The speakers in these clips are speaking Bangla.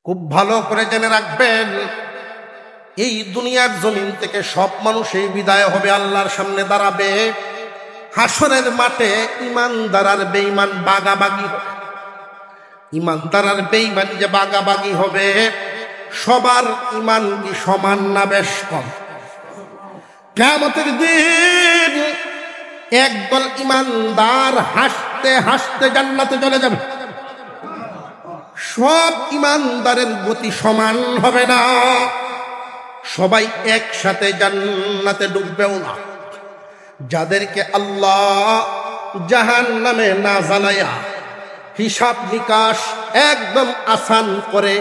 খুব ভালো করে জেনে রাখবেন, এই দুনিয়ার জমিন থেকে সব মানুষ এই বিদায় হবে, আল্লাহর সামনে দাঁড়াবে। হাসরের মাঠে ইমানদার আর বেঈমান বাগাবাগি হবে। ইমানদার আর বেঈমান যে বাগাবাগি হবে, সবার ইমান কি সমান না বেশ কম? কিয়ামতের দিন একদল ইমানদার হাসতে হাসতে জান্নাতে চলে যাবে। সব ইমানদারের গতি সমান হবে না, সবাই একসাথে জান্নাতে ডুববেও না। যাদেরকে আল্লাহ জাহান্নামে না জ্বালায়া হিসাব নিকাশ একদম আসান করে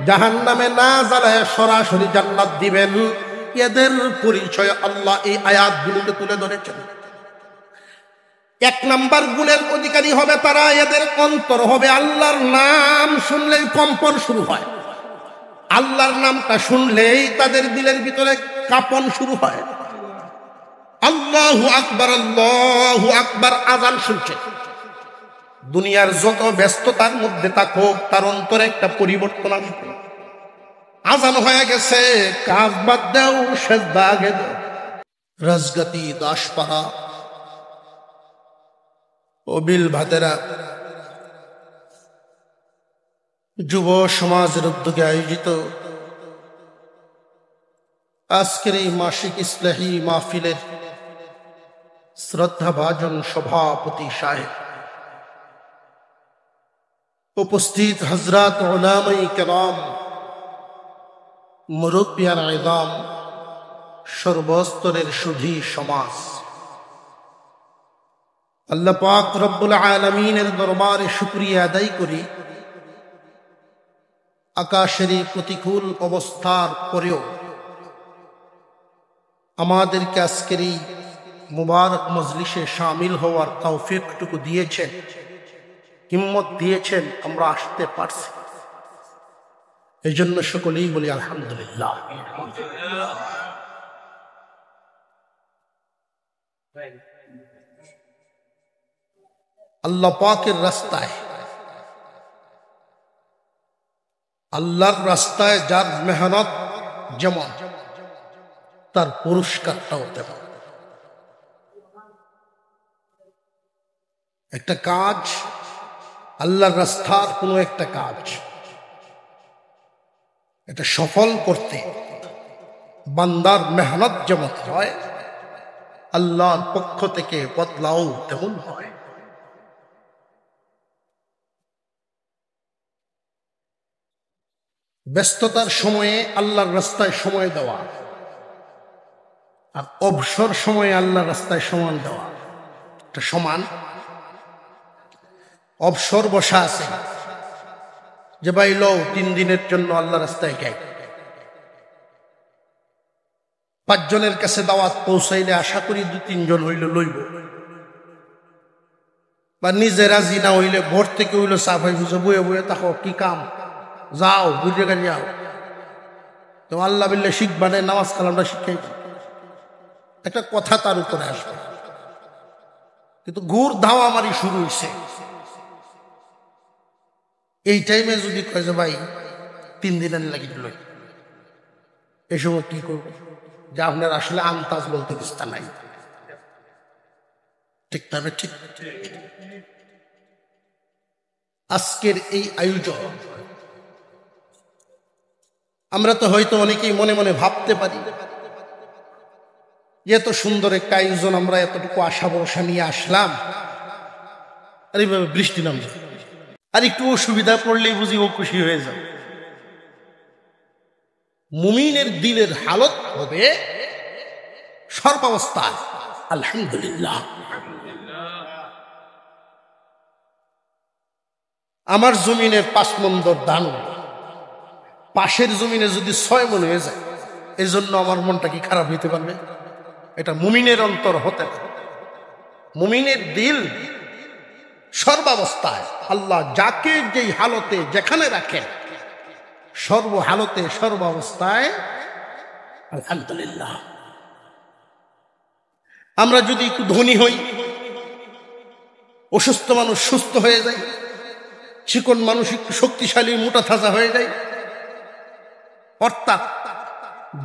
জাহান্নামে না জ্বালায়া সরাসরি জান্নাত দিবেন, এদের পরিচয় আল্লাহ এই আয়াতগুলোকে তুলে ধরেছেন। এক নাম্বার গুণের অধিকারী হবে তারা, এদের অন্তর হবে আল্লাহর নাম শুনলেই কম্পন শুরু হয়। আল্লাহর নামটা শুনলেই তাদের দিলের ভিতরে কাঁপন শুরু হয়। আল্লাহু আকবার, আল্লাহু আকবার আযান শুনছে। দুনিয়ার যত ব্যস্ততার মধ্যে থাকুক, তার অন্তরে একটা পরিবর্তন আসবে। আযান হয়ে গেছে, কাজ বাদ দাও, সেজদা আগে দাও। রাজগাতি, দাসপাড়া ও বিল ভাতেরা যুব সমাজের উদ্যোগে আয়োজিত আজকের এই মাসিক ইসলাহি মাহফিলের শ্রদ্ধাভাজন সভাপতি সাহেব, উপস্থিত হযরত উলামায়ে কেরাম, মুরব্বিয়ান ইযাম, সর্বস্তরের সুধী সমাজ, আল্লাহ পাক রব্বুল আলামিনের দরবারে শুকরিয়া আদায় করি, আকাশের প্রতিকূল অবস্থার পরেও আমাদেরকে আজকের এই মুবারক মজলিসে শামিল হওয়ার তৌফিকটুকু দিয়েছেন, হিম্মত দিয়েছেন, আমরা আসতে পারছি। এই জন্য সকলেই বলি আলহামদুলিল্লাহ। আল্লাহ পাকের রাস্তায়, আল্লাহর রাস্তায় যার মেহনত যেমন, তার পুরস্কারটাও তেমন। একটা কাজ, আল্লাহর রাস্তার কোনো একটা কাজ, এটা সফল করতে বান্দার মেহনত যেমন হয়, আল্লাহর পক্ষ থেকে বদলাও তেমন হয়। ব্যস্ততার সময়ে আল্লাহর রাস্তায় সময় দেওয়া আর অবসর সময়ে আল্লাহর রাস্তায় সময় দেওয়া এটা সমান? অবসর বসা আছে যে ভাই লো 3 দিনের জন্য আল্লাহ রাস্তায় গাই, 5 জনের কাছে দাওয়াত পৌঁছাইলে আশা করি 2-3 জন হইলে লইব, বা নিজে রাজি না হইলে ভোর থেকে হইলো চা ভাই বুঝে বয়ে বয়ে তাকো কি কাম, যাও বুঝে গেলে যাও। তো আল্লাহ বিল্লাহ শিখবা না, নামাজ কালামটা শিখাই, একটা কথা তার উপরে আসবে। কিন্তু ঘুর ধাওয়া মারি শুরু হয়েছে। এই টাইমে যদি কয় যে ভাই 3 দিনের লাগি লই, এই সময় কি করব? যে আপনার আসলে আন্তাজ বলতে বুঝতে নাই, ঠিক তবে ঠিক। আজকের এই আয়োজন আমরা তো হয়তো অনেকেই মনে মনে ভাবতে পারি, এত সুন্দর একটা আয়োজন, আমরা এতটুকু আশা ভরসা নিয়ে আসলাম, আর এইভাবে বৃষ্টি নামছে, আর একটু অসুবিধা পড়লেই বুঝি ও খুশি হয়ে যাবে। মুমিনের দিলের হালত হবে সর্বাবস্থায় আলহামদুলিল্লাহ। আমার জমিনের 5 মণ ধান, পাশের জমিনে যদি 6 মণ হয়ে যায়, এই জন্য আমার মনটা কি খারাপ হইতে পারবে? এটা মুমিনের অন্তর হতে পারে। মুমিনের দিল সর্বাবস্থায় আল্লাহ যাকে যেই হালতে যেখানে রাখেন, সর্ব হালতে সর্বাবস্থায় আলহামদুলিল্লাহ। আমরা যদি একটু ধনী হই, অসুস্থ মানুষ সুস্থ হয়ে যায়, চিকন মানুষ একটু শক্তিশালী মোটা তাজা হয়ে যায়, অর্থাৎ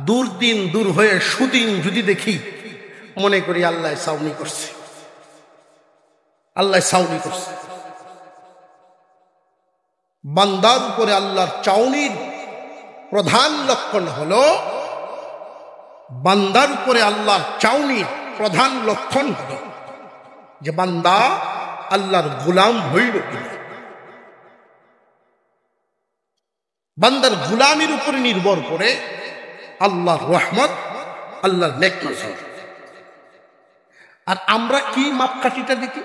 দুর্দিন দূর হয়ে সুদিন যদি দেখি, মনে করি আল্লাহ সাউনি করছে, আল্লাহ সাউনি করছে। বান্দার উপরে আল্লাহর চাউনির প্রধান লক্ষণ হলো, বান্দার উপরে আল্লাহর চাউনির প্রধান লক্ষণ হলো যে বান্দা আল্লাহর গোলাম হইল কিনা। বান্দার গোলামির উপরে নির্ভর করে আল্লাহর রহমত, আল্লাহর নেকমত। আর আমরা কি মাপকাঠিটা দেখি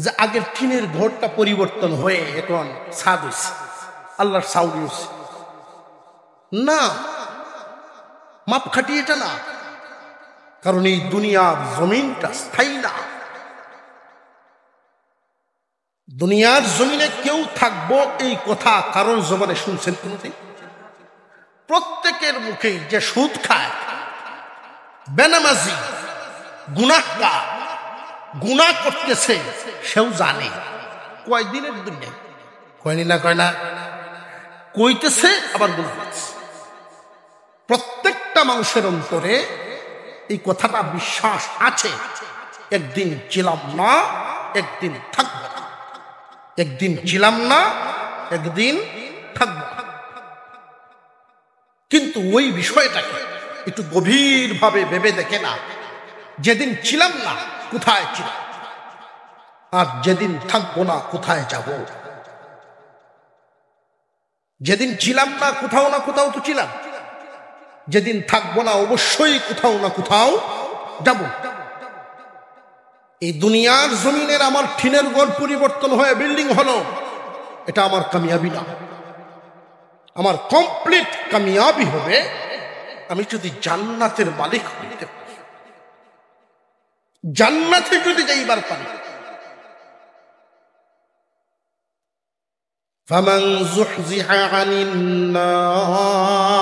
যে আগের টিনের ঘরটা পরিবর্তন হয়ে এখন ছাদ হয়েছে, আল্লাহর সাউনি হয়েছে। না, মাপকাঠি এটা না। কারণ এই দুনিয়ার জমিনটা স্থায়ী না। দুনিয়ার জমিনে কেউ থাকবো এই কথা কারোর জবানে শুনছেন কোনদিন? প্রত্যেকের মুখে যে সুদ খায়, বেনামাজি, গুনাহগার, গুনাহ করতেছে, সেও জানে কয়দিনের দুনিয়া, কয়নি না কয় না, কইতেছে আবার গুনাহ করতেছে। প্রত্যেকটা মানুষের অন্তরে এই কথাটা বিশ্বাস আছে, একদিন ছিলাম না, একদিন থাকবো না, একদিন ছিলাম না, একদিন থাকবো না। কিন্তু ওই বিষয়টাকে একটু গভীরভাবে ভেবে দেখে না, যেদিন ছিলাম না কোথায় ছিলাম, আর যেদিন থাকবো না কোথায় যাব। যেদিন ছিলাম না কোথাও তো ছিলাম, যেদিন থাকবো না অবশ্যই কোথাও না কোথাও যাব। এই দুনিয়ার জমিনের আমার টিনের ঘর পরিবর্তন হয়ে বিল্ডিং হলো, এটা আমার কামিয়াবি না। আমার কমপ্লিট কামিয়াবি হবে আমি যদি জান্নাতের মালিক হইতে পারি, জান্নাতে যদি যাইবার পারি। ফামান যুহজিহা আনিন নার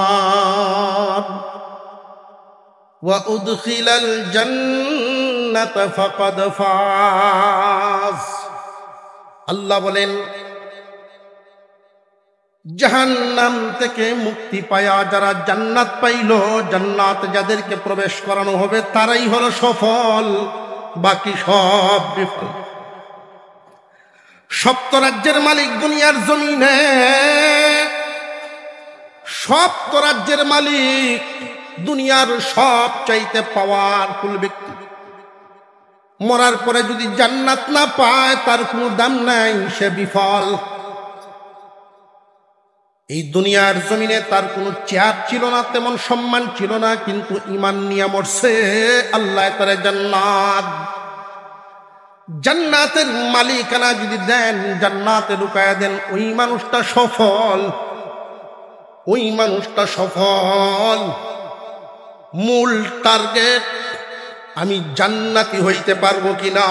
ওয়া উদখিলাল জান্নাতা ফাকাদ ফাজ। আল্লাহ বলেন, জাহান্নাম থেকে মুক্তি পায়া যারা জান্নাত পাইল, জান্নাত যাদেরকে প্রবেশ করানো হবে তারাই হলো সফল, বাকি সব বিফল। সপ্ত রাজ্যের মালিক দুনিয়ার জমিনে, সপ্ত রাজ্যের মালিক, দুনিয়ার সব চাইতে পাওয়ারফুল ব্যক্তি, মরার পরে যদি জান্নাত না পায় তার কোনো দাম নাই, সে বিফল। এই দুনিয়ার জমিনে তার কোনো চেয়ার ছিল না, তেমন সম্মান ছিল না, কিন্তু ঈমান নিয়ে মরছে, আল্লাহ তারে জান্নাত, জান্নাতের মালিকানা যদি দেন, জান্নাতে ঢুকায়া দেন, ওই মানুষটা সফল, ওই মানুষটা সফল। মূল টার্গেট আমি জান্নাতি হইতে পারবো কিনা।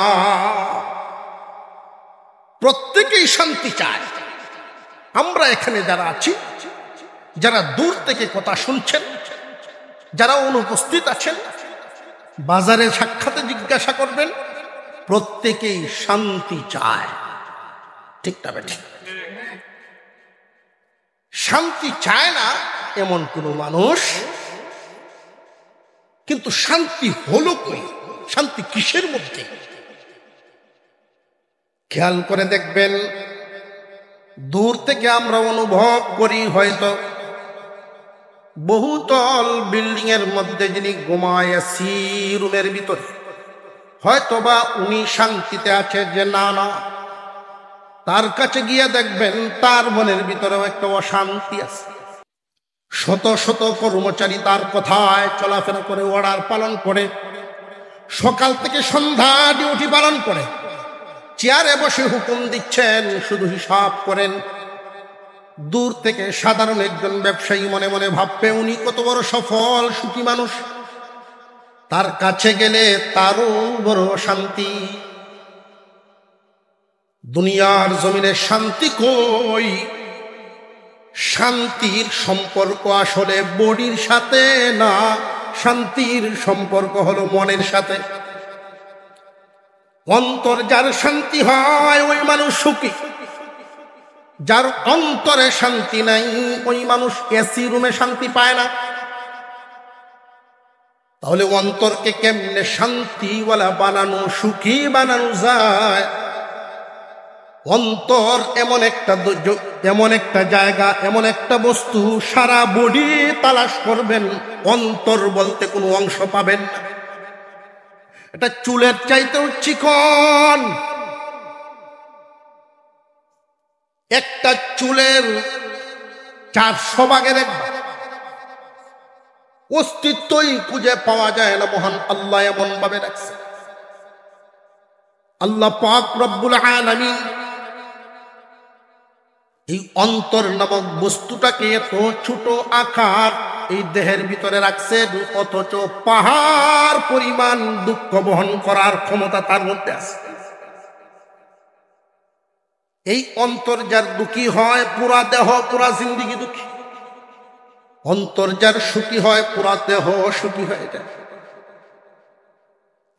প্রত্যেকেই শান্তি চায়। আমরা এখানে যারা আছি, যারা দূর থেকে কথা শুনছেন, যারা অনুপস্থিত আছেন, বাজারে সাক্ষাতে জিজ্ঞাসা করবেন, প্রত্যেকেই শান্তি চায়, ঠিক না বেঠিক? শান্তি চায় না এমন কোন মানুষ, কিন্তু শান্তি হলো কই? শান্তি কিসের মধ্যে? খেয়াল করে দেখবেন, দূর থেকে আমরা অনুভব করি হয়তো বহুতল বিল্ডিং এর মধ্যে যিনি ঘুমায় আছি রুমের ভিতরে, হয়তোবা উনি শান্তিতে আছে, যে না না, তার কাছে গিয়ে দেখবেন তার মনের ভিতরেও একটা অশান্তি আছে। শত শত কর্মচারী তার কথায় চলাফেরা করে, অর্ডার পালন করে, সকাল থেকে সন্ধ্যা ডিউটি পালন করে, চেয়ারে বসে হুকুম দিচ্ছেন, শুধু হিসাব করেন। দূর থেকে সাধারণ একজন ব্যবসায়ী মনে মনে ভাববে উনি কত বড় সফল সুখী মানুষ, তার কাছে গেলে তারও বড় শান্তি। দুনিয়ার জমিনে শান্তি কই? শান্তির সম্পর্ক আসলে বডির সাথে না, শান্তির সম্পর্ক হলো মনের সাথে। অন্তর যার শান্তি হয় ওই মানুষ সুখী। যার অন্তরে শান্তি নাই ওই মানুষ এসি রুমে শান্তি পায় না। তাহলে অন্তরকে কেমনে শান্তিওয়ালা বানানো, সুখী বানানো যায়? অন্তর এমন একটা জায়গা, এমন একটা বস্তু, সারা বডি তালাশ করবেন, অন্তর বলতে কোনো অংশ পাবেন না। এটা চুলের চাইতেও চিকন। একটা চুলের 400 ভাগের এক ভাগ অস্তিত্বই খুঁজে পাওয়া যায় না। মহান আল্লাহ এমন ভাবে রাখছে। আল্লাহ পাক রব্বুল আলামিন এই অন্তর নামক বস্তুটাকে এত ছোট আকার এই দেহের ভিতরে রাখছেন, অথচ পাহাড় পরিমাণ দুঃখ বহন করার ক্ষমতা তার মধ্যে আছে। এই অন্তর যার দুঃখী হয়, পুরা দেহ পুরা জিন্দিগি দুঃখী। অন্তর যার সুখী হয়, পুরা দেহ সুখী হয়ে যায়।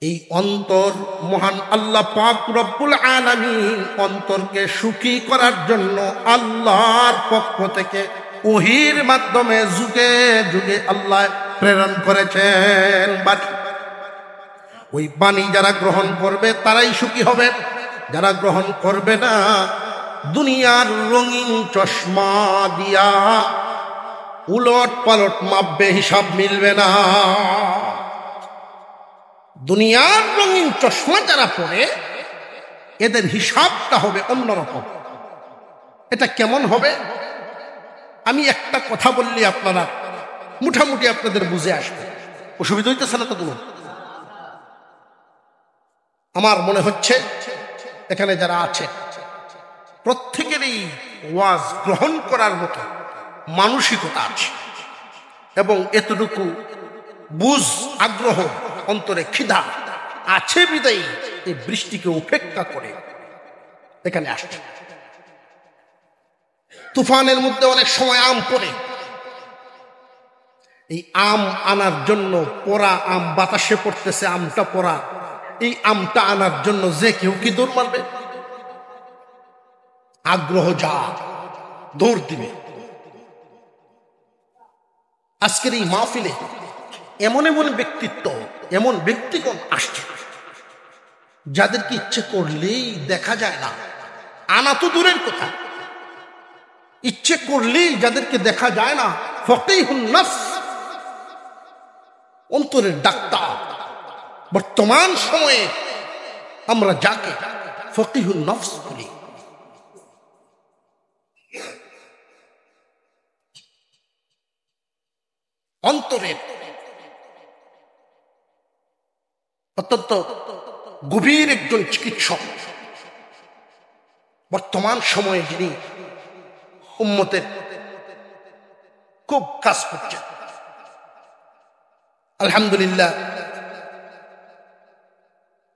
এই অন্তর মহান আল্লাহ পাক রব্বুল আলামিন অন্তরকে সুখী করার জন্য আল্লাহর পক্ষ থেকে ওহীর মাধ্যমে যুগে যুগে আল্লাহ প্রেরণ করেছেন বাণী। ওই বাণী যারা গ্রহণ করবে তারাই সুখী হবে, যারা গ্রহণ করবে না দুনিয়ার রঙিন চশমা দিয়া উলট পালট মাপবে, হিসাব মিলবে না। দুনিয়ার রঙিন চশমা যারা পড়ে এদের হিসাবটা হবে অন্যরকম। এটা কেমন হবে? আমি একটা কথা বললি আপনারা মোটামুটি আপনাদের বুঝে আসবে। অসুবিধা হইতেছে না তো কোনো? আমার মনে হচ্ছে এখানে যারা আছে প্রত্যেকেরই ওয়াজ গ্রহণ করার মতো মানসিকতা আছে এবং এতটুকু বুঝ, আগ্রহ, অন্তরে খিদা আছে বিদায়ী এই বৃষ্টিকে উপেক্ষা করে এখানে আসছে। তুফানের মধ্যে অনেক সময় আম পড়ে, এই আম আনার জন্য, পড়া আম বাতাসে পড়তেছে, আমটা পড়া, এই আমটা আনার জন্য যে কেউ কি দৌড় মারবে? আগ্রহ যা দৌড় দিবে। আজকের এই মাহফিলে এমন এমন ব্যক্তিত্ব, এমন ব্যক্তিগণ আসছে যাদেরকে ইচ্ছে করলেই দেখা যায় না, আনা তো দূরের কথা, ইচ্ছে করলেই যাদেরকে দেখা যায় না, ফকিহুন নফস, অন্তরের ডাক্তার। বর্তমান সময়ে আমরা যাকে ফকিহুন নফস বলি, অন্তরের অত্যন্ত গভীর একজন চিকিৎসক, বর্তমান সময়ে যিনি উম্মতের খুব কাজ করছেন। আলহামদুলিল্লাহ,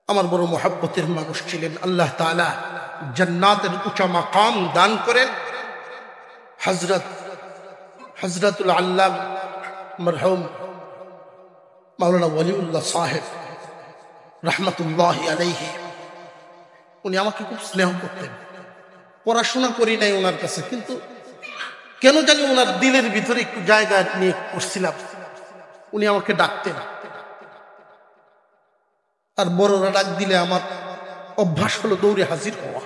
আমার বড় মুহাব্বতের মানুষ ছিলেন। আল্লাহ তাআলা জান্নাতের উঁচা মাকাম দান করেন হযরতুল আল্লাম মরহুম মাওলানা ওয়ালিউল্লাহ সাহেব রহমতুল্লাহি আলাইহি। উনি আমাকে খুব স্নেহ করতেন। পড়াশোনা করি নাই ওনার কাছে, কিন্তু কেন জানি ওনার দিলের ভিতরে একটু জায়গা নিয়ে করছিলাম। উনি আমাকে ডাকতেন, আর বড়রা ডাক দিলে আমার অভ্যাস হলো দৌড়ে হাজির হওয়া।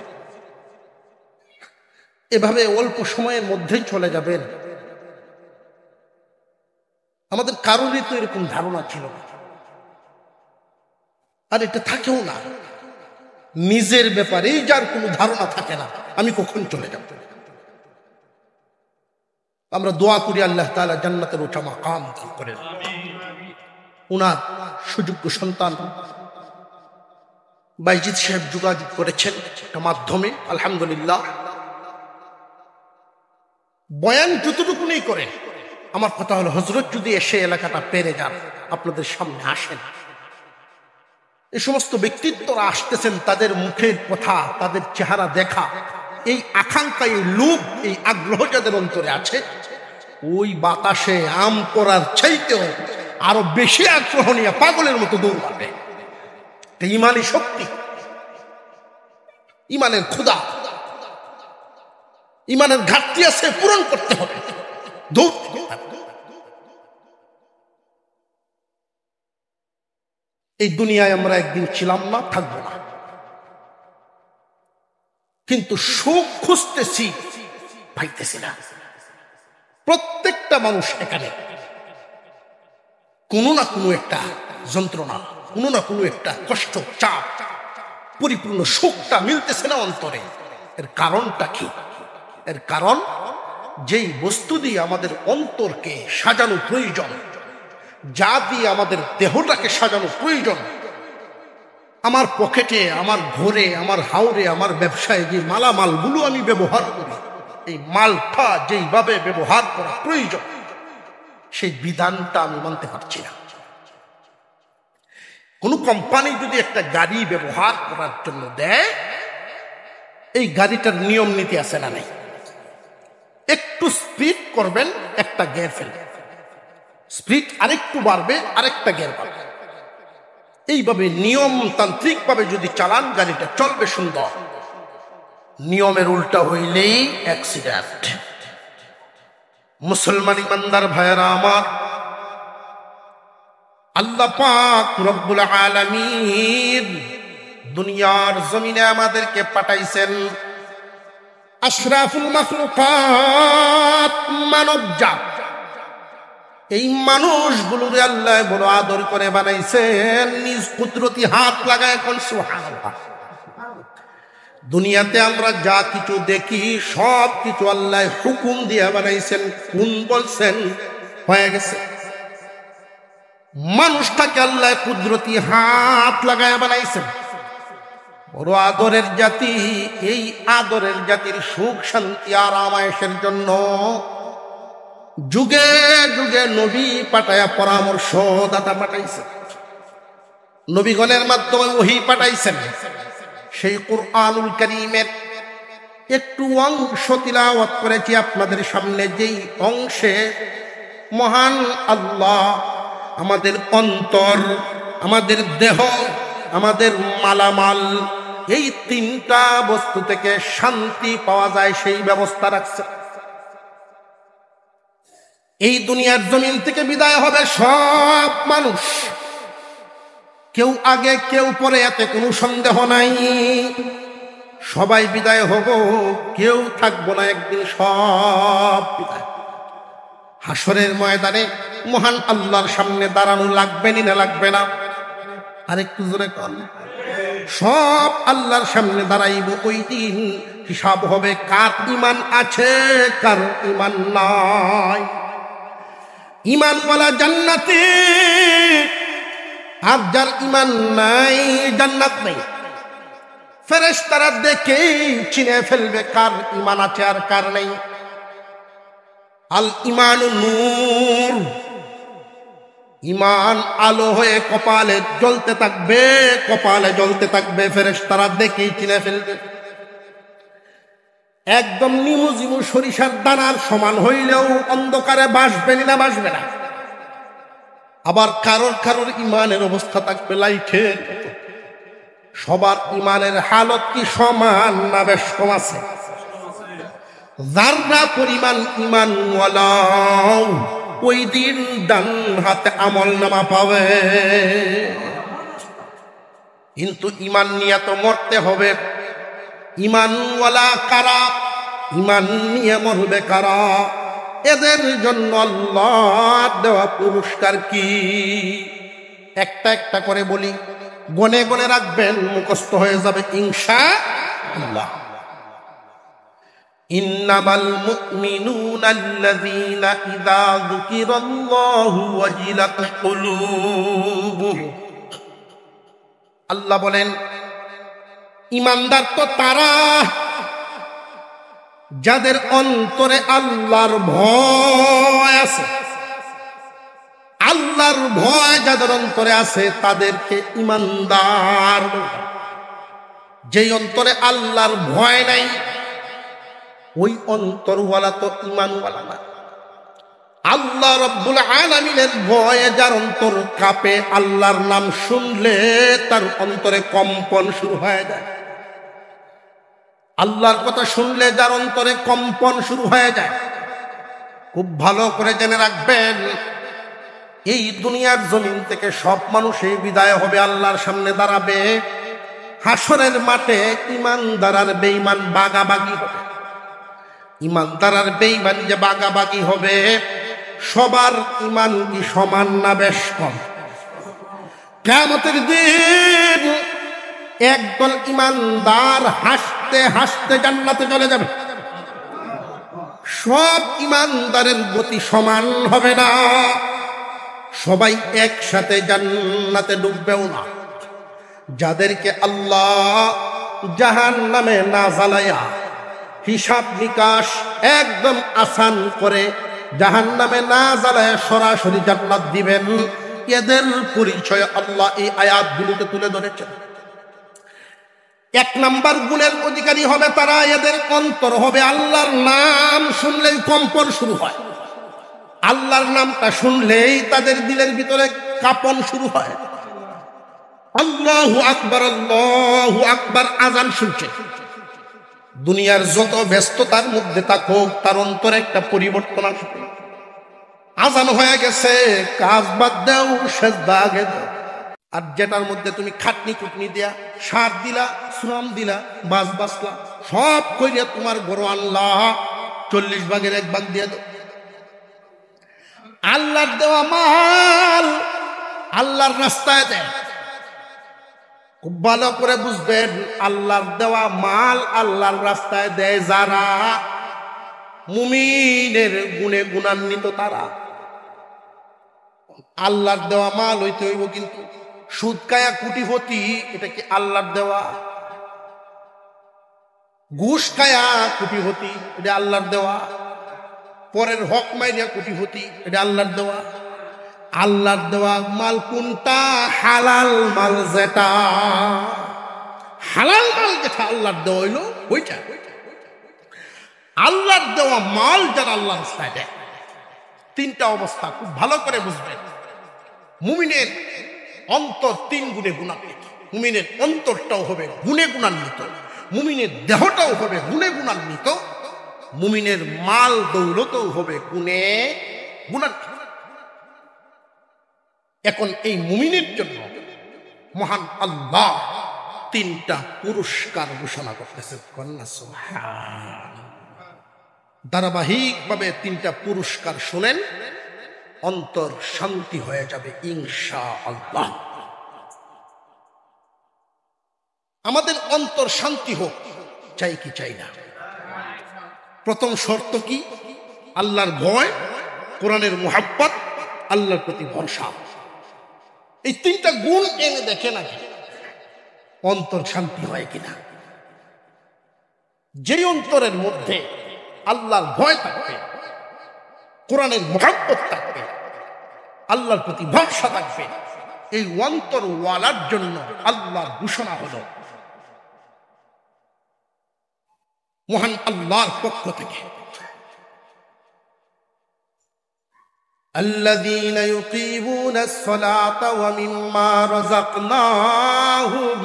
এভাবে অল্প সময়ের মধ্যেই চলে যাবেন। আমাদের কারোরই তো এরকম ধারণা ছিল না, আর এটা থাকেও না। নিজের ব্যাপারেই যার কোনো ধারণা থাকে না আমি কখন চলে যাব। আমরা দোয়া করি আল্লাহ তাআলা জান্নাতের উঁচা মাকাম দান করেন। উনার সুযোগ্য সন্তান বাইজিদ সাহেব যোগাযোগ করেছেন একটা মাধ্যমে, আলহামদুলিল্লাহ। বয়ান যতটুকুনি করেন, আমার কথা হলো হযরত যদি এসে এলাকাটা পেরে যান, আপনাদের সামনে আসেন, এই সমস্ত ব্যক্তিত্বরা আসতেছেন, তাদের মুখের কথা, তাদের চেহারা দেখা, এই আকাঙ্ক্ষা, এই লোভ, এই আগ্রহ যাদের অন্তরে আছে, ওই বাতাসে আম পড়ার চাইতেও আরো বেশি আগ্রহ নিয়ে পাগলের মতো দৌড় মারবে। ইমানি শক্তি, ইমানের ক্ষুধা। ইমানের ঘাটতি আছে, পূরণ করতে হবে। এই দুনিয়ায় আমরা একদিন ছিলাম না, থাকবো না, কিন্তু সুখ খুঁজতেছি, পাইতেছি না। প্রত্যেকটা মানুষ এখানে কোনো না কোনো একটা যন্ত্রণা, কোনো না কোনো একটা কষ্ট, চাপ, পরিপূর্ণ সুখটা মিলতেছে না অন্তরে। এর কারণটা কি? এর কারণ যেই বস্তু দিয়ে আমাদের অন্তরকে সাজানো প্রয়োজন, যা দিয়ে আমাদের দেহটাকে সাজানো প্রয়োজন, আমার পকেটে, আমার ঘরে, আমার হাওরে, আমার ব্যবসায় যে মালামালগুলো আমি ব্যবহার করি, এই মালটা যেইভাবে ব্যবহার করা প্রয়োজন, সেই বিধানটা আমি মানতে পারছি না। কোন কোম্পানি যদি একটা গাড়ি ব্যবহার করার জন্য দেয়, এই গাড়িটার নিয়ম নীতি আছে না নাই? একটু স্পিড করবেন, একটা গিয়ার ফেলবেন, স্পিড আরেকটু বাড়বে, আরেকটা গিয়ার বাড়বে। এইভাবে নিয়মতান্ত্রিক ভাবে যদি চালান, গাড়িটা চলবে সুন্দর। নিয়মের উল্টা হইলেই অ্যাক্সিডেন্ট। মুসলমান ইমানদার ভাইয়েরা আমার, আল্লাহ পাক রব্বুল আলামিন দুনিয়ার জমিনে আমাদেরকে পাঠাইছেন আশরাফুল মাখলুকাত, মানব জাত। এই মানুষগুলোরে আল্লাহ বড় আদর করে বানাইছেন, নিজ কুদরতি হাত লাগায় কোন সুবহানাল্লাহ। দুনিয়াতে আমরা যা কিছু দেখি সব কিছু আল্লাহ হুকুম দিয়ে বানাইছেন। কোন বলছেন হয়ে গেছে। মানুষটাকে আল্লাহ কুদরতি হাত লাগায় বানাইছেন। বড় আদরের জাতি। এই আদরের জাতির সুখ শান্তি আরাম আয়েশের জন্য যুগে যুগে নবী পাঠায়া পরামর্শ দাতা পাঠাইছে, নবীগণের মাধ্যমে ওহী পাঠাইছেন। সেই কুরআনুল কারীমের একটু অংশ তিলাওয়াত করেছি আপনাদের সামনে, যেই অংশে মহান আল্লাহ আমাদের অন্তর, আমাদের দেহ, আমাদের মালামাল, এই তিনটা বস্তু থেকে শান্তি পাওয়া যায় সেই ব্যবস্থা রাখছে। এই দুনিয়ার জমিন থেকে বিদায় হবে সব মানুষ, কেউ আগে কেউ পরে, এতে কোনো সন্দেহ নাই। সবাই বিদায় হব, কেউ থাকবো না, একদিন সব বিদায়। হাসরের ময়দানে মহান আল্লাহর সামনে দাঁড়ানো লাগবে না লাগবে না? আরেকটু জোরে কর। সব আল্লাহর সামনে দাঁড়াইব। ওই দিন হিসাব হবে কার ঈমান আছে, কার ঈমান নাই। ঈমানওয়ালা জান্নাতে, আর যার ঈমান নাই জান্নাত নেই। ফেরেশতারা দেখেই চিনে ফেলবে কার ঈমান আছে আর কার নেই। আল ঈমানু নূর, ঈমান আলো হয়ে কপালে জ্বলতে থাকবে, কপালে জ্বলতে থাকবে। ফেরেশতারা দেখেই চিনে ফেলবে। একদম নিমুজিমু সরিষার দানার সমান হইলেও অন্ধকারে বাসবে না, বাসবে না। আবার কারোর কারোর ঈমানের অবস্থা থাকবে লাইটের। সবার ঈমানের হালত কি সমান না বেশ কম আছে? যারা পরিমাণ ঈমান ওয়ালা ওই দিন ডান হাতে আমল নামা পাবে। কিন্তু ঈমান নিয়ে তো মরতে হবে। ঈমানওয়ালা কারা, ঈমান নিয়ে মরবে কারা? এদের জন্য আল্লাহ দেওয়া পুরস্কার কি? একটা একটা করে বলি, গনে গনে রাখবেন, মুখস্থ হয়ে যাবে ইনশাআল্লাহ। ইন্নামাল মুমিনুনা আল্লাযীনা ইযা যুকিরাল্লাহু ওয়াজিলাত কুলুবুহুম। আল্লাহ বলেন ঈমানদার তো তারা যাদের অন্তরে আল্লাহর ভয় আছে। আল্লাহর ভয় যাদের অন্তরে আছে তাদেরকে ঈমানদার। যেই অন্তরে আল্লাহর ভয় নাই, ওই অন্তরওয়ালা তো ঈমানওয়ালা না। আল্লাহ রব্বুল আলামিনের ভয়ে যার অন্তর কাঁপে, আল্লাহর নাম শুনলে তার অন্তরে কম্পন শুরু হয়ে যায়। আল্লাহর কথা শুনলে যার অন্তরে কম্পন শুরু হয়ে যায়, খুব ভালো করে জেনে রাখবেন, এই দুনিয়ার জমিন থেকে সব মানুষই বিদায় হবে, আল্লাহর সামনে দাঁড়াবে। হাসরের মাঠে ইমানদার আর বেঈমান বাগাবাগি হবে। ইমানদার আর বেঈমান যে বাগাবাগি হবে, সবার ইমান কি সমান না বেশ কম? কিয়ামতের দিন একদল ইমানদার হাসতে হাসতে জান্নাতে চলে যাবে। সব ইমানদারের গতি সমান হবে না, সবাই একসাথে জান্নাতে ডুববেও না। যাদেরকে আল্লাহ জাহান্নামে না জ্বালায়া হিসাব নিকাশ একদম আসান করে জাহান্নামে না জ্বালায়া সরাসরি জান্নাত দিবেন, এদের পরিচয় আল্লাহ এই আয়াতগুলোতে তুলে ধরেছেন। এক নাম্বার গুণের অধিকারী হবে তারা, এদের অন্তর হবে আল্লাহর নাম শুনলেই কম্পন শুরু হয়। আল্লাহর নামটা শুনলেই তাদের দিলের ভিতরে কাঁপন শুরু হয়। আল্লাহু আকবার, আল্লাহু আকবার আযান শুনছে। দুনিয়ার যত ব্যস্ততার মধ্যে থাকুক, তার অন্তরে একটা পরিবর্তন আসবে। আযান হয়ে গেছে, কাজ বাদ দাও, সেজদা আগে দাও। আর যেটার মধ্যে তুমি খাটনি কুটনি দিয়া, সার দিলা, শ্রম দিলা, বাস বাসলা, সব কইরা তোমার বড় আল্লাহ 40 ভাগের 1 ভাগ দিয়ে দাও। আল্লাহর দেওয়া মাল আল্লাহর রাস্তায় দেয়। খুব ভালো করে বুঝবেন, আল্লাহর দেওয়া মাল আল্লাহর রাস্তায় দেয় যারা, মুমিনের গুণে গুণান্বিত তারা। আল্লাহর দেওয়া মাল হইতে হইব, কিন্তু সুদ খায়া কোটিপতি, এটা কি আল্লাহর দেওয়া? ঘুষ খায়া কোটিপতি, এটা আল্লাহর দেওয়া? পরের হক মাইরিয়া কোটিপতি, এটা আল্লাহর দেওয়া? আল্লাহর দেওয়া মাল কোনটা? হালাল মাল যেটা, হালাল মাল যেটা আল্লাহর দেওয়া হইল ওইটা। আল্লাহর দেওয়া মাল যারা আল্লাহর রাস্তায় দেয়, 3টা অবস্থা খুব ভালো করে বুঝবেন। মুমিনের অন্তর 3 গুণে গুণান্বিত। মুমিনের অন্তরটাও হবে গুণে গুণান্বিত, মুমিনের দেহটাও হবে গুণে গুণান্বিত, মুমিনের মাল দৌলতও হবে গুণে গুণান্বিত। এখন এই মুমিনের জন্য মহান আল্লাহ 3টা পুরস্কার ঘোষণা করতেছেন। ধারাবাহিকভাবে 3টা পুরস্কার শুনেন, অন্তর শান্তি হয়ে যাবে ইনশাআল্লাহ। আমাদের অন্তর শান্তি হোক, চাই কি চাই না? প্রথম শর্ত কি? আল্লাহর ভয়, কোরআনের মুহাব্বত, আল্লাহর প্রতি ভরসা। এই 3টা গুণ এনে দেখে নাকি অন্তর শান্তি হয় কিনা। যে অন্তরের মধ্যে আল্লাহর ভয় থাকবে, কোরআনের মুহাব্বত থাকবে, আল্লাহর প্রতি ভরসা থাকবে, এই অন্তর ওয়ালার জন্য আল্লাহর ঘোষণা হলো মহান আল্লাহর পক্ষ থেকে, الذين يقيمون الصلاة ومما رزقناهم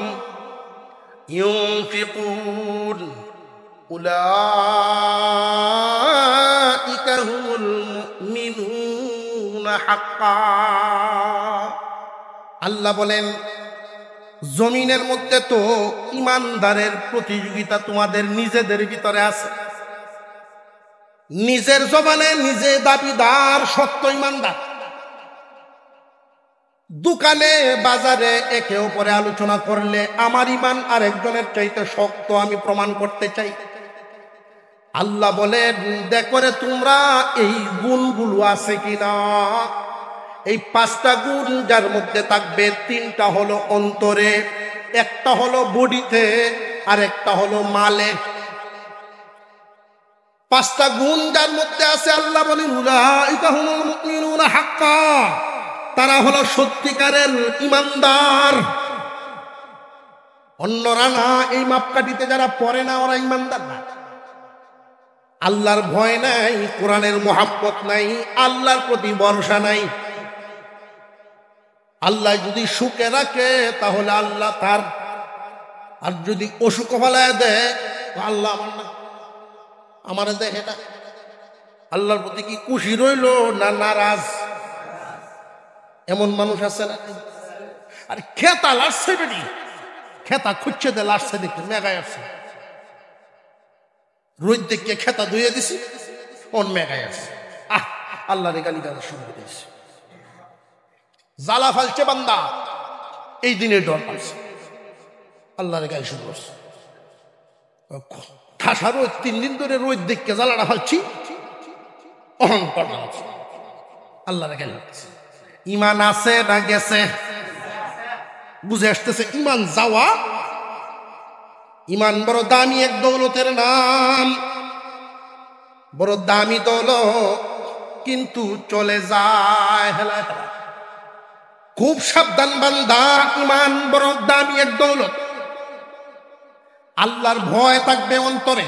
ينفقون أولئك هم المؤمنون حقا। আল্লাহ বলেন, জমিনের মধ্যে তো ইমানদারের প্রতিযোগিতা তোমাদের নিজেদের ভিতরে আছে। নিজের জবানে নিজে দাবিদার সত্য ইমানদার, দোকানে বাজারে একে অপরে আলোচনা করলে আমার ইমান আর একজনের চাইতে শক্ত, আমি প্রমাণ করতে চাই। আল্লাহ বলেন, দেখো রে তোমরা এই গুণগুলো আছে কিনা। এই 5টা গুণ যার মধ্যে থাকবে, 3টা হলো অন্তরে, একটা হলো বডিতে, আর একটা হলো মালে। 5টা গুণ যার মধ্যে আছে, আল্লাহ বলেন উলাইকা হুমুল মুমিনুনা হাক্কা, তারা হলো সত্যিকারের ইমানদার। অন্যরা না, এই মাপকাঠিতে যারা পড়ে না ওরা ইমানদার না। আল্লাহর ভয় নাই, কোরআনের মুহাব্বত নাই, আল্লাহর প্রতি ভরসা নাই। আল্লাহ যদি সুখে রাখে তাহলে আল্লাহ তার আর যদি অসুখ ফলায় দেয়, আল্লাহ আমার না, আমারে দেখে না, আল্লাহর প্রতি কি খুশি রইল না নারাজ? এমন মানুষ আছে না? আর খেতা লাড়ছে বেটি, খেতা খুঁজছে দে লাড়ছে, দেখতে মেঘায় আসছে, রোদ দেখে খেতা ধুয়ে দিছি, অন মেঘায় আসছে, আল্লাহর গালি গালা শুরু করে দিয়েছে, জ্বালা ফালছে বান্দা, এই দিনের ডর পাচ্ছে, আল্লাহর গালি শুরু করছে, ঠাসা রোদ, 3 দিন ধরে রোদ দেখে জ্বালাটা ফালছি, অহংকার হচ্ছে, আল্লাহর গালি হচ্ছে। ইমান আছে না গেছে? বুঝে আসতেছে ইমান যাওয়া, ইমান বড় দামি এক দৌলতের নাম, বড় দামি দৌলত, কিন্তু চলে যায় হেলায় হেলায়। খুব সাবধান বান্দা, ইমান বড় দামি এক দৌলত। আল্লাহর ভয় থাকবে অন্তরে,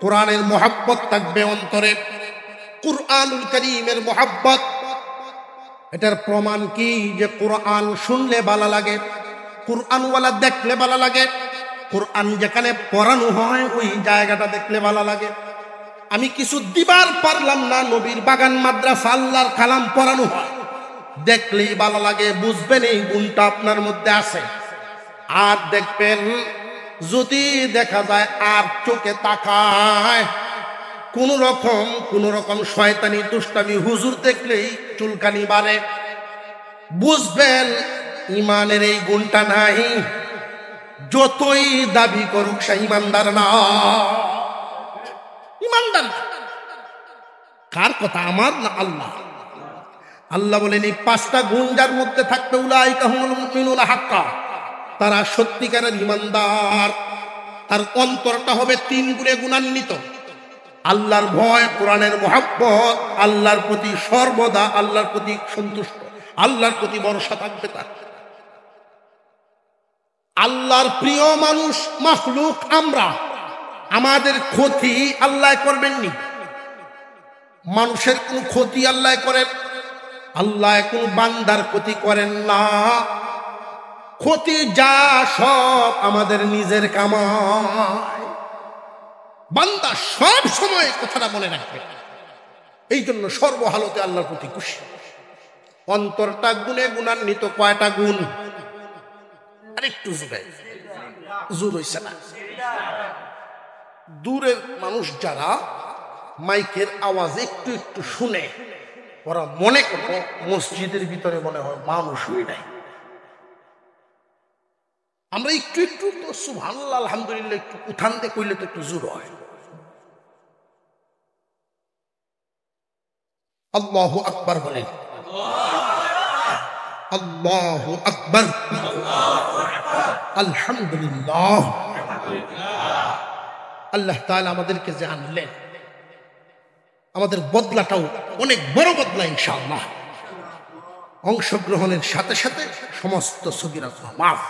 কোরআনের মহাব্বত থাকবে অন্তরে, কুরআনুল কারীমের মহাব্বত। এটার প্রমাণ কি? যে কোরআন শুনলে ভালো লাগে, কোরআনওয়ালা দেখলে ভালো লাগে, কোরআন যেখানে পড়ানো হয় ওই জায়গাটা দেখলে ভালো লাগে। আমি কিছু দিবার পারলাম না, নবীর বাগান মাদ্রাসা আল্লাহর কালাম পড়ানো হয়, দেখলেই ভালো লাগে, বুঝবেন এই গুণটা আপনার মধ্যে আছে। আর দেখবেন যদি দেখা যায় আর চোখে তাকায়, কোন রকম শয়তানি দুষ্টামি হুজুর দেখলেই চুলকানি বাড়ে, বুঝবেন ইমানের এই গুণটা নাই। যতই দাবি করুক সে ইমানদার না, ইমানদার না। কার কথা? আমার না আল্লাহ? আল্লাহ বলেন এই 5টা গুণ যার মধ্যে থাকবে, উলাইকা হুমুল মুমিনুনা হাক্কা, তারা সত্যিকারের ইমানদার। তার অন্তরটা হবে 3 গুণে গুণান্বিত, আল্লাহর ভয়, কোরআনের মহাব্বত, আল্লাহর প্রতি সর্বদা, আল্লাহর প্রতি সন্তুষ্ট, আল্লাহর প্রতি ভরসা থাকবে তার। আল্লাহর প্রিয় মানুষ মাখলুক আমরা, আমাদের ক্ষতি আল্লাহ করবেননি। মানুষের কোন ক্ষতি আল্লাহ করেন? আল্লাহ কোন বান্দার ক্ষতি করেন না। ক্ষতি যা সব আমাদের নিজের কামাই। বান্দা সব সময় কথাটা মনে রাখবে, এই জন্য সর্বহালতে আল্লাহর প্রতি খুশি। অন্তরটা গুণে গুণান্বিত। কয়টা গুণ? আরেকটু জোর হইছে না? দূরের মানুষ যারা মাইকের আওয়াজ একটু একটু শুনে, ওরা মনে করো মসজিদের ভিতরে মনে হয় মানুষই নাই। আমরা একটু একটু তো সুবহানাল্লাহ আলহামদুলিল্লাহ একটু উঠান দিয়ে কইলে তো একটু জোর হয়। আল্লাহু আকবার বলেন, আল্লাহু আকবার, আলহামদুলিল্লাহ। আল্লাহ তাআলা আমাদেরকে যে আনলেন, আমাদের বদলাটাও অনেক বড় বদলা ইনশাআল্লাহ। অংশগ্রহণের সাথে সাথে সমস্ত সগীরা মাফ।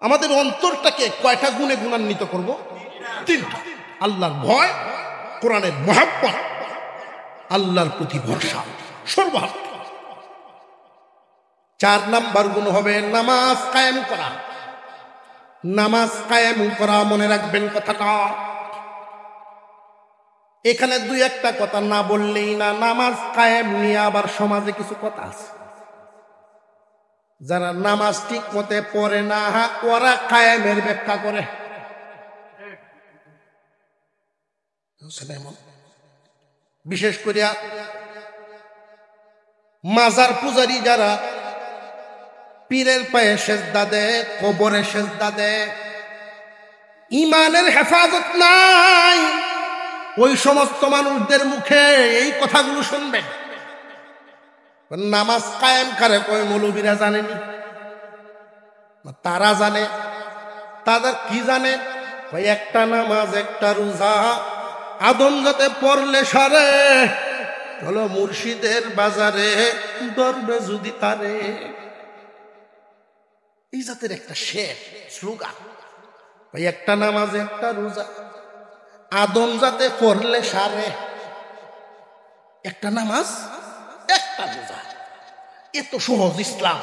আমাদের অন্তরটাকে কয়টা গুণে গুণান্বিত করব? 3টা। আল্লাহর ভয়, কোরআনের মহাব্বত, আল্লাহর প্রতি ভরসা সর্বহাত। 4 নাম্বার গুণ হবে নামাজ কায়েম করা। নামাজ কায়েম করা, মনে রাখবেন কথাটা। এখানে 2-1টা কথা না বললেই না। নামাজ কায়েম নিয়ে আবার সমাজে কিছু কথা আছে। যারা নামাজ ঠিক মতে পড়ে না, ওরা কায়েমের ব্যাখ্যা করে। বিশেষ করে মাজার পূজারী যারা পীরের পায়ে সেজদা দেয়, কবরে সেজদা দেয়, ইমানের হেফাজত নাই। ওই সমস্ত মানুষদের মুখে এই কথাগুলো শুনবেন। নামাজ কায়েম করে কই মৌলবীরা জানেনি? তারা জানে। তাদের কি জানে? ভাই একটা নামাজ একটা রোজা আদম যাতে পড়লে সারে, চলো মুর্শিদের বাজারে ধরবে যদি তারে। এই জাতের একটা শের স্লোগান। ভাই একটা নামাজ একটা রোজা আদম যাতে পড়লে সারে, একটা নামাজ একটা রোজা, এত সহজ ইসলাম।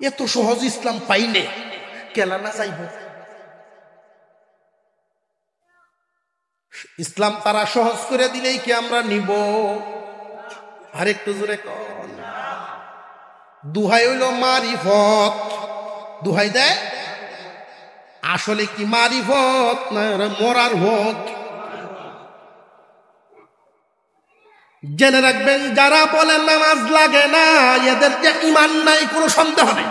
এত সহজ ইসলাম পাইলে কেলা না চাইব? ইসলাম তারা সহজ করে দিলেই কি আমরা নিব? আর একটু জোরে কন। দুহাই হইল মারিফত, দুহাই দেয়। আসলে কি মারিফত না মরার হক? জেনে রাখবেন, যারা বলেন নামাজ লাগে না, এদের যে ইমান নাই কোনো সন্দেহ নেই।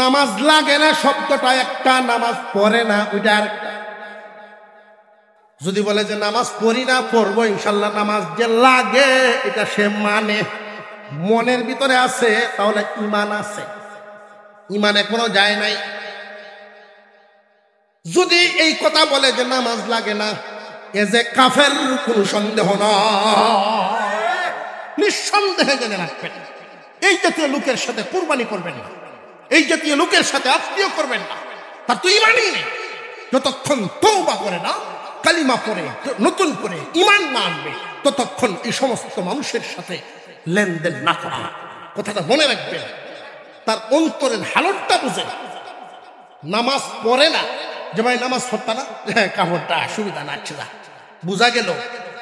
নামাজ লাগে না শব্দটা একটা, নামাজ পড়ে না ওইটা আরেকটা। যদি বলে যে নামাজ পড়ি না, পড়বো ইনশাল্লাহ, নামাজ যে লাগে এটা সে মানে, মনের ভিতরে আছে, তাহলে ইমান আছে, ইমান এখনো যায় নাই। যদি এই কথা বলে যে নামাজ লাগে না, এ যে কাফের, কোনো সন্দেহ না, নিঃসন্দেহে জেনে রাখবেন। এই জাতীয় লোকের সাথে কুরবানি করবেন না, এই জাতীয় লোকের সাথে আত্মীয় করবেন না, তার তো ইমানই নেই। যতক্ষণ তওবা করে না, কালিমা পড়ে নতুন করে ইমান না আনবে, ততক্ষণ এই সমস্ত মানুষের সাথে লেনদেন না করা। কথাটা মনে রাখবেন, তার অন্তরের হালতটা বুঝে। নামাজ পড়ে না যে ভাই নামাজ পড়তা না, হ্যাঁ কাপড়টা সুবিধা না, আচ্ছা বোঝা গেল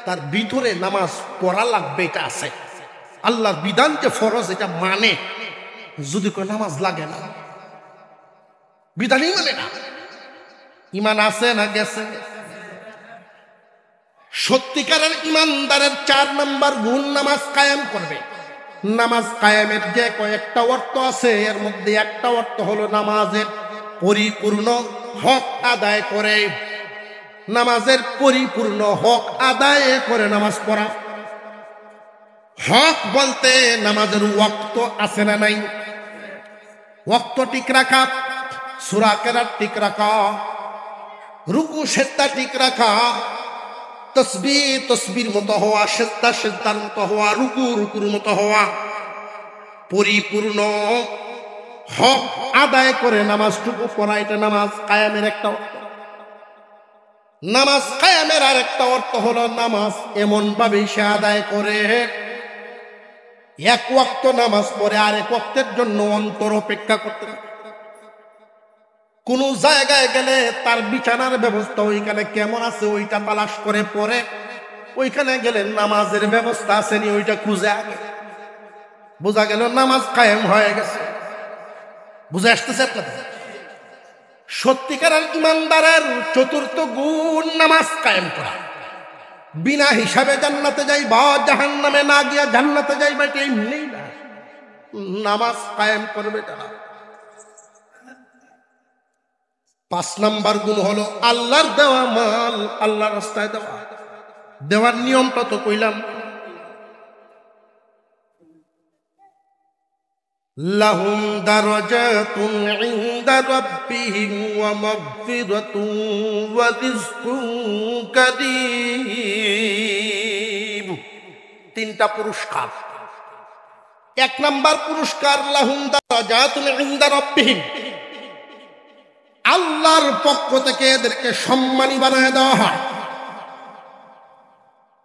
তার ভিতরে নামাজ পড়া লাগবে, এটা আছে। আল্লাহর বিধান যে ফরজ এটা মানে। যদি কোনো নামাজ লাগে না, বিধানই মানে না, ইমান আছে না গেছে? সত্যিকারের ইমানদারের 4 নম্বর গুণ, নামাজ কায়েম করবে। নামাজ কায়েমের যে কয়েকটা অর্থ আছে, এর মধ্যে একটা অর্থ হলো নামাজের পরিপূর্ণ হক আদায় করে। নামাজের পরিপূর্ণ হক আদায় করে নামাজ পড়া। হক বলতে নামাজের ওয়াক্ত আছে না নাই? ওয়াক্ত ঠিক রাখা, সূরা কেরাত ঠিক রাখা, রুকু সেজদা ঠিক রাখা, তাসবিহ তাসবিহর মতো হওয়া, সেজদা সেজদার মতো হওয়া, রুকু রুকুর মতো হওয়া, পরিপূর্ণ হক আদায় করে নামাজটুকু পড়া, এটা নামাজ কায়েমের একটা অর্থ। নামাজ কায়েমের আরেকটা অর্থ হলো নামাজ এমন ভাবে সে আদায় করে, এক ওয়াক্ত নামাজ পড়ে আরেক ওয়াক্তের জন্য অন্তর অপেক্ষা করতে থাকে। কোন জায়গায় গেলে তার বিছানার ব্যবস্থা ওইখানে কেমন আছে ওইটা তালাশ করে পড়ে, ওইখানে গেলে নামাজের ব্যবস্থা আসেনি ওইটা খুঁজে আগে, বোঝা গেল নামাজ কায়েম হয়ে গেছে। বুঝে আসতেছে আপনাদের? সত্যিকারের ইমানদারের 4র্থ গুণ নামাজ কায়েম করা। বিনা হিসাবে জান্নাতে যাইবা, জাহান্নামে না গিয়া জান্নাতে যাইবা, এটা এমনি না, নামাজ কায়েম করবে তারা। 5 নম্বর গুণ হলো আল্লাহর দেওয়া মাল আল্লাহর রাস্তায় দেওয়া। দেওয়ার নিয়মটা তো কইলাম। লাহুম দারাজাতুন ইনদা রাব্বিহিম ওয়া মাগফিরাতুন ওয়া রিজকুন কারীম। 3টা পুরস্কার। 1 নম্বর পুরস্কার, লাহুম দারাজাতুন ইনদা রাব্বিহিম, আল্লাহর পক্ষ থেকে এদেরকে সম্মানী বানায় দেওয়া হয়।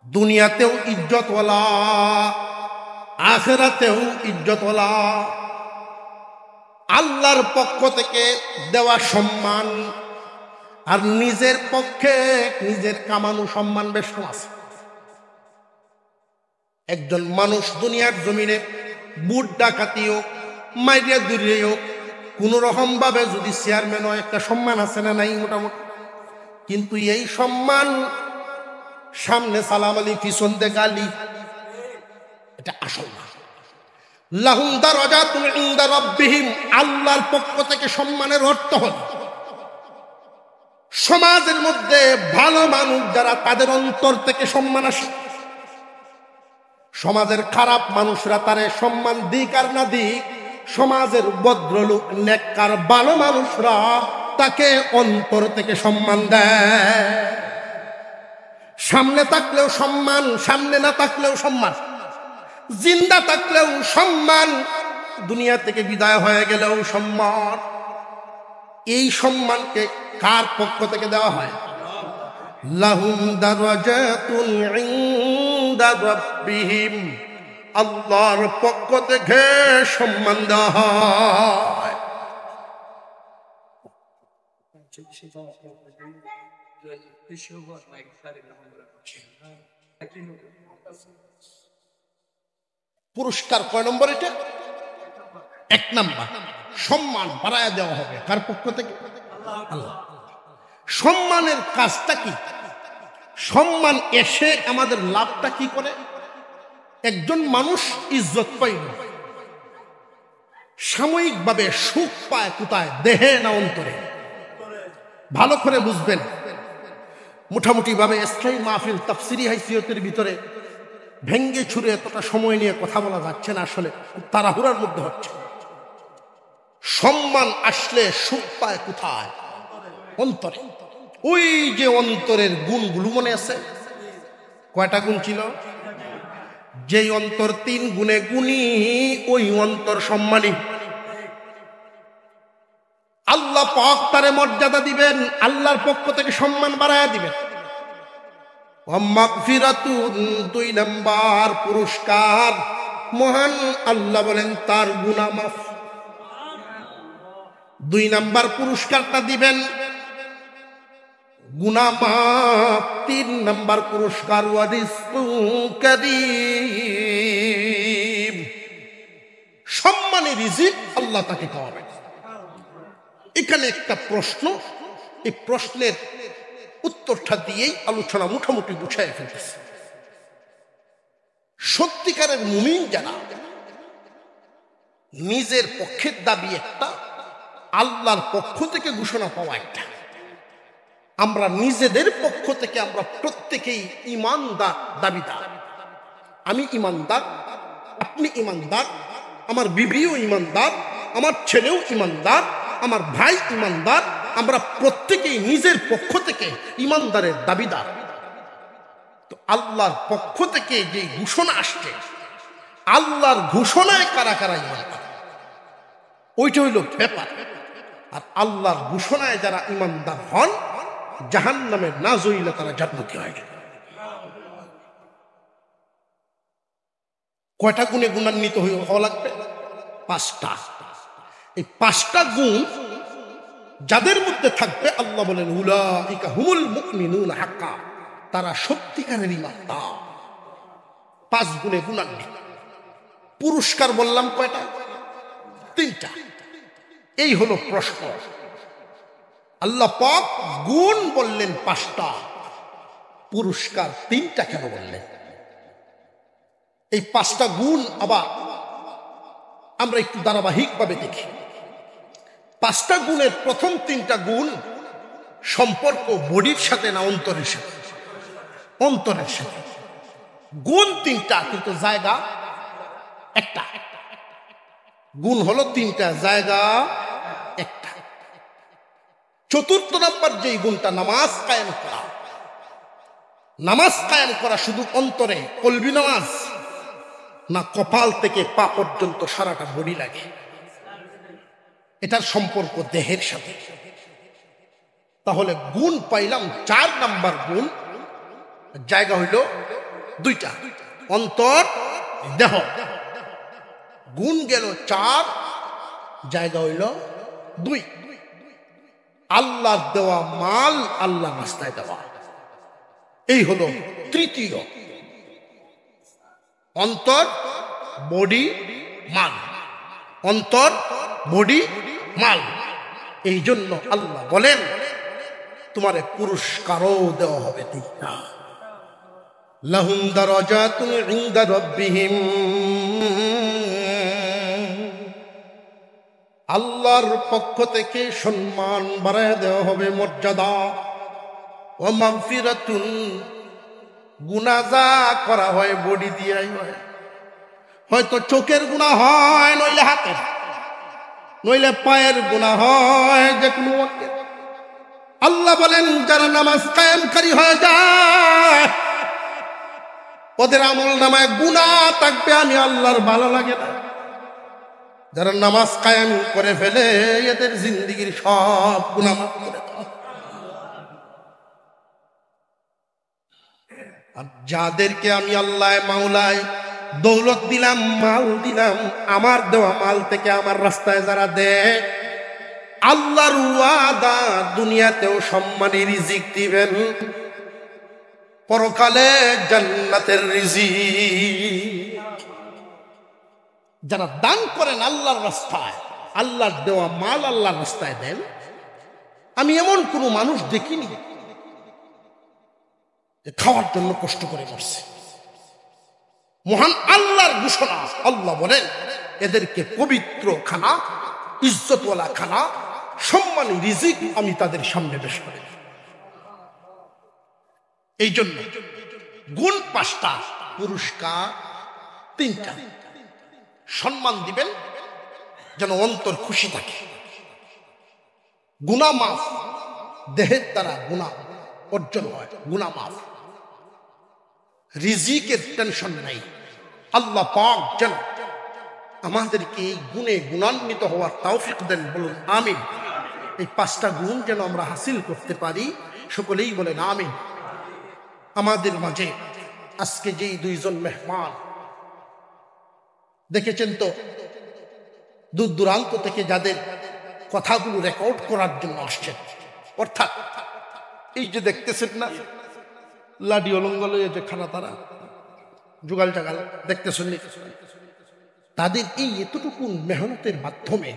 দুনিয়াতেও ইজ্জতওয়ালা, আখিরাতেও ইজ্জতওয়ালা। আল্লাহর পক্ষ থেকে দেওয়া সম্মান আর নিজের পক্ষে নিজের কামানো সম্মান বেশ কম আছে। একজন মানুষ দুনিয়ার জমিনে বুট ডাকাতি হোক, মাইরিয়া দূরে হোক, কোন রকম ভাবে যদি চেয়ারম্যান হয়, একটা সম্মান আছে না নাই মোটামুটি। কিন্তু এই সম্মান সামনে সালাম আলী, পিছন দিয়ে গালি, এটা আসল না। লাহুম দারাজাতুন ইনদা রাব্বিহিম, আল্লাহর পক্ষ থেকে সম্মানের অর্থ হল সমাজের মধ্যে ভালো মানুষ যারা, তাদের অন্তর থেকে সম্মান আসে। সমাজের খারাপ মানুষরা তারে সম্মান দিক আর না দিক, সমাজের ভদ্রলোক নেককার ভালো মানুষরা তাকে অন্তর থেকে সম্মান দেয়। সামনে থাকলেও সম্মান, সামনে না থাকলেও সম্মান, জিন্দা থাকলেও সম্মান, দুনিয়া থেকে বিদায় হয়ে গেলেও সম্মান। এই সম্মানকে কার পক্ষ থেকে দেওয়া হয়? লাহুম দারাজাতুন ইনদা রাব্বিহিম, আল্লাহর পক্ষ থেকে সম্মান দেওয়া হয়। পুরস্কার কয় নম্বর? এটা 1 নম্বর। সম্মান বাড়ায় দেওয়া হবে কার পক্ষ থেকে? আল্লাহ। সম্মানের কাজটা কি? সম্মান এসে আমাদের লাভটা কি করে? একজন মানুষ ইজ্জত পাইল, সাময়িকভাবে সুখ পায় কোথায়? দেহে না অন্তরে? ভালো করে বুঝবেন। মোটামুটি ভাবে ইসলামী মাহফিল তাফসিরি হাইসিয়তের ভিতরে ভেঙ্গে ছুঁড়ে এতটা সময় নিয়ে কথা বলা যাচ্ছে না, আসলে তাড়াহুড়ার মধ্যে হচ্ছে। সম্মান আসলে সুখ পায় কোথায়? অন্তরে। ওই যে অন্তরের গুণগুলো মনে আছে? কয়টা গুণ ছিল? যেই অন্তর 3 গুণে গুণী, ওই অন্তর সম্মানী। আল্লাহ পাক তারে মর্যাদা দিবেন, আল্লাহর পক্ষ থেকে সম্মান বাড়ায়া দিবেন। মাগফিরাতুন 2 নাম্বার পুরস্কার, মহান আল্লাহ বলেন তার গুনাহ মাফ। 2 নাম্বার পুরস্কারটা দিবেন গুনাহ মাফ। 3 নাম্বার পুরস্কার ওয়ারিজকুন কারীম, সম্মানী রিজিক আল্লাহ তাকে খাওয়াবেন। এখানে একটা প্রশ্ন, এই প্রশ্নের উত্তরটা দিয়েই আলোচনা মোটামুটি গুছায় ফেলতেছে। সত্যিকারের মুমিন যারা, নিজের পক্ষের দাবি একটা, আল্লাহর পক্ষ থেকে ঘোষণা পাওয়া একটা। আমরা নিজেদের পক্ষ থেকে আমরা প্রত্যেকেই ঈমানদার দাবিদার। আমি ঈমানদার, আপনি ঈমানদার, আমার বিবিও ঈমানদার, আমার ছেলেও ঈমানদার, আমার ভাই ঈমানদার। আমরা প্রত্যেকেই নিজের পক্ষ থেকে ঈমানদারের দাবিদার। তো আল্লাহর পক্ষ থেকে যে ঘোষণা আসছে, আল্লাহর ঘোষণায় কারা কারা ঈমানদার, ওইটা হইল ব্যাপার। আর আল্লাহর ঘোষণায় যারা ঈমানদার হন, জাহান্নামে না জইলে তারা জান্নাতি হয়। কয়টা গুণে গুণান্বিত হওয়া লাগবে? 5টা। এই 5টা গুণ যাদের মধ্যে থাকবে, আল্লাহ বলেন উলাইকা হুমুল মুমিনুনা হাক্কা, তারা সত্যিকারের ঈমানদার। 5 গুণে গুণান্বিত। পুরস্কার বললাম কয়টা? 3টা। এই হলো প্রশ্ন। আল্লাহ পাক গুণ বললেন 5টা, পুরস্কার 3টা কেন বললেন? এই 5টা গুণ আবার আমরা একটু ধারাবাহিকভাবে দেখি। 5টা গুণের প্রথম 3টা গুণ সম্পর্ক বডির সাথে না অন্তরের সাথে? অন্তরের সাথে। গুণ 3টা কিন্তু জায়গা একটা। গুণ হলো 3টা, জায়গা একটা। 4র্থ নাম্বার যেই গুণটা, নামাজ কায়েম করা। নামাজ কায়েম করা শুধু অন্তরে, কলবি নামাজ না, কপাল থেকে পা পর্যন্ত সারাটা বডি লাগে। এটার সম্পর্ক দেহের সাথে। তাহলে গুণ পাইলাম 4 নাম্বার গুণ, জায়গা হইল 2টা, অন্তর দেহ। গুণ গেল 4, জায়গা হইল 2। আল্লাহর দেওয়া মাল আল্লাহ রাস্তায় দেওয়া, এই হলো তৃতীয়। অন্তর, বডি, মাল। অন্তর, বডি, মাল। এই জন্য আল্লাহ বলেন তোমারে পুরস্কারও দেওয়া হবে 3টা। লাহুম দারাজাতুন ইনদা রাব্বিহিম, আল্লাহর পক্ষ থেকে সম্মান বাড়ায় দেওয়া হবে, মর্যাদা। ওয়া মাগফিরাতুন, গুনাহ যা করা হয় বডি দিয়াই হয়। হয়তো চোখের গুনাহ হয়, নইলে হাতের, নইলে পায়ের গুনাহ হয়, যে কোনো ওয়াক্তে। আল্লাহ বলেন যারা নামাজ কায়েমকারী হয়ে যায়, ওদের আমল নামায় গুনাহ থাকবে, আমি আল্লাহর ভালো লাগে না। যারা নামাজ কায়েম করে ফেলে, এদের জিন্দেগীর সব গুনাহ মাফ করে দেয়। আর যাদেরকে আমি আল্লাহ মাওলায় দৌলত দিলাম, মাল দিলাম, আমার দেওয়া মাল থেকে আমার রাস্তায় যারা দেয়, আল্লাহর ওয়াদা দুনিয়াতেও সম্মানী রিজিক দিবেন, পরকালে জান্নাতের রিজিক। যারা দান করেন আল্লাহর রাস্তায়, আল্লাহর দেওয়া মাল আল্লাহর রাস্তায় দেন, আমি এমন কোনো মানুষ দেখিনি যে খাওয়ার জন্য কষ্ট করে মরছে। মহান আল্লাহর ঘোষণা, আল্লাহ বলেন এদেরকে পবিত্র খানা, ইজ্জতওয়ালা খানা, সম্মানী রিজিক আমি তাদের সামনে পেশ করি। এই জন্য গুণ 5টা, পুরস্কার 3টা। সম্মান দিবেন যেন অন্তর খুশি থাকে, গুনাহ মাফ, দেহের দ্বারা গুনাহ অর্জন হয়, গুনাহ মাফ, রিজিকের টেনশন নাই। আল্লাহ পাক যেন আমাদেরকে এই গুণে গুণান্বিত হওয়ার তৌফিক দেন, বলুন আমিন। এই 5টা গুণ যেন আমরা হাসিল করতে পারি, সকলেই বলেন আমিন। আমাদের মাঝে আজকে যেই 2জন মেহমান দেখেছেন তো, দূর দূরান্ত থেকে যাদের কথাগুলো রেকর্ড করার জন্য আসছেন, অর্থাৎ এই যে দেখতেছেন না লাডি অলঙ্গল যে খানা, তারা জুগাল জাগাল দেখতেছেন, তাদের এই এতটুকু মেহনতের মাধ্যমে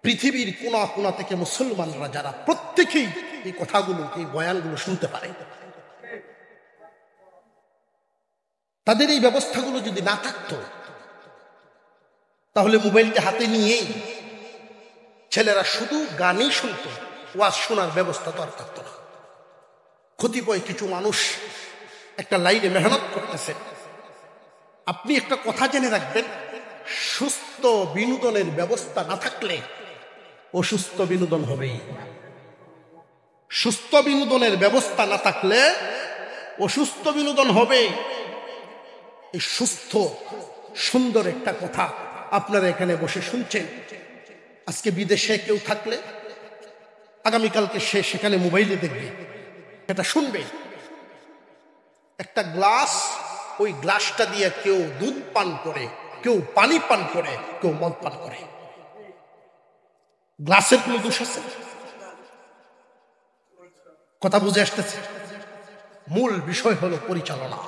পৃথিবীর কোনা কোনা থেকে মুসলমানরা যারা প্রত্যেকেই এই কথাগুলো, এই বয়ানগুলো শুনতে পারে। তাদের এই ব্যবস্থাগুলো যদি না থাকতো, তাহলে মোবাইলটা হাতে নিয়েই ছেলেরা শুধু গানই শুনতো, ওয়াজ শোনার ব্যবস্থা তো আর থাকতো না। কতিপয় কিছু মানুষ একটা লাইনে মেহনত করতেছে। আপনি একটা কথা জেনে রাখবেন, সুস্থ বিনোদনের ব্যবস্থা না থাকলে অসুস্থ বিনোদন হবেই। সুস্থ বিনোদনের ব্যবস্থা না থাকলে অসুস্থ বিনোদন হবে। এই সুস্থ সুন্দর একটা কথা আপনারা এখানে বসে শুনছেন। আজকে বিদেশে কেউ থাকলে আগামীকালকে সে সেখানে মোবাইলে দেখবে, এটা শুনবে। একটা গ্লাস, ওই গ্লাসটা দিয়ে কেউ দুধ পান করে, কেউ পানি পান করে, কেউ মদ পান করে। গ্লাসের কোনো দোষ আছে? কথা বুঝে আসতেছে? মূল বিষয় হলো পরিচালনা।